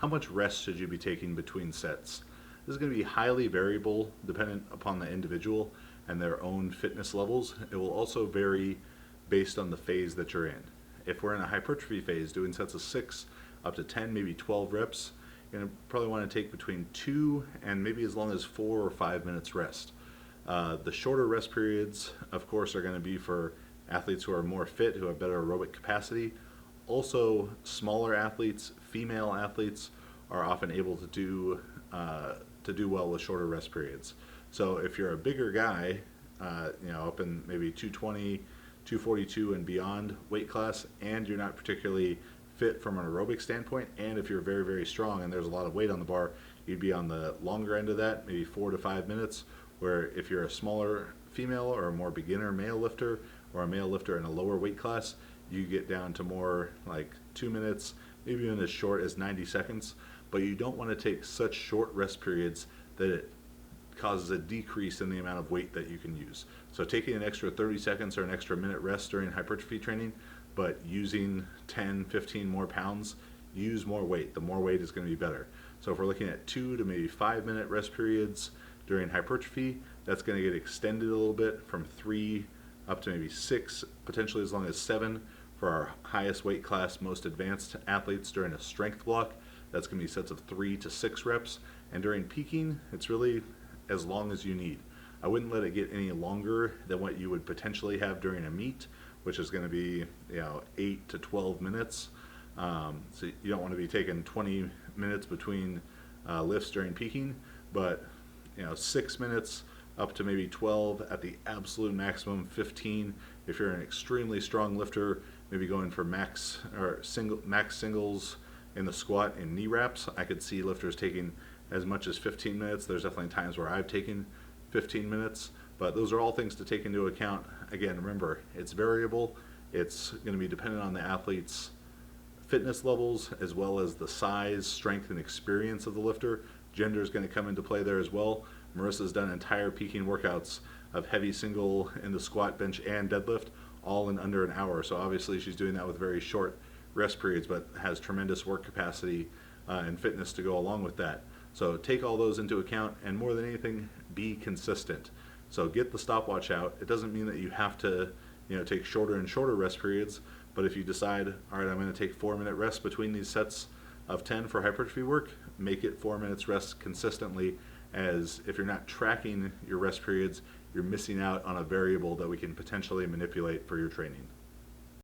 how much rest should you be taking between sets? This is going to be highly variable dependent upon the individual and their own fitness levels. It will also vary based on the phase that you're in. If we're in a hypertrophy phase, doing sets of 6 up to 10, maybe 12 reps, you're going to probably want to take between 2 and maybe as long as 4 or 5 minutes rest. The shorter rest periods, of course, are going to be for athletes who are more fit, who have better aerobic capacity. Also, smaller athletes, female athletes, are often able to do well with shorter rest periods. So if you're a bigger guy, up in maybe 220, 242 and beyond weight class, and you're not particularly fit from an aerobic standpoint, and if you're very, very strong and there's a lot of weight on the bar, you'd be on the longer end of that, maybe 4 to 5 minutes, where if you're a smaller female or a more beginner male lifter or a male lifter in a lower weight class, you get down to more like 2 minutes, maybe even as short as 90 seconds. But you don't want to take such short rest periods that it causes a decrease in the amount of weight that you can use. So taking an extra 30 seconds or an extra minute rest during hypertrophy training, but using 10, 15 more pounds, use more weight. The more weight is going to be better. So if we're looking at 2 to maybe 5 minute rest periods during hypertrophy, that's going to get extended a little bit from 3 up to maybe 6, potentially as long as 7 for our highest weight class, most advanced athletes during a strength block. That's going to be sets of 3 to 6 reps. And during peaking, it's really as long as you need. I wouldn't let it get any longer than what you would potentially have during a meet, which is going to be 8 to 12 minutes. So you don't want to be taking 20 minutes between lifts during peaking, but 6 minutes up to maybe 12 at the absolute maximum, 15 if you're an extremely strong lifter, maybe going for max singles in the squat and knee wraps. I could see lifters taking as much as 15 minutes. There's definitely times where I've taken 15 minutes, but those are all things to take into account. Again, remember, it's variable. It's going to be dependent on the athlete's fitness levels as well as the size, strength, and experience of the lifter. Gender is going to come into play there as well. Marissa's done entire peaking workouts of heavy single in the squat, bench, and deadlift, all in under an hour. So obviously she's doing that with very short rest periods, but has tremendous work capacity and fitness to go along with that. So take all those into account, and more than anything, be consistent. So get the stopwatch out. It doesn't mean that you have to take shorter and shorter rest periods, but if you decide, all right, I'm going to take 4-minute rest between these sets of 10 for hypertrophy work, make it 4 minutes rest consistently, as if you're not tracking your rest periods, you're missing out on a variable that we can potentially manipulate for your training.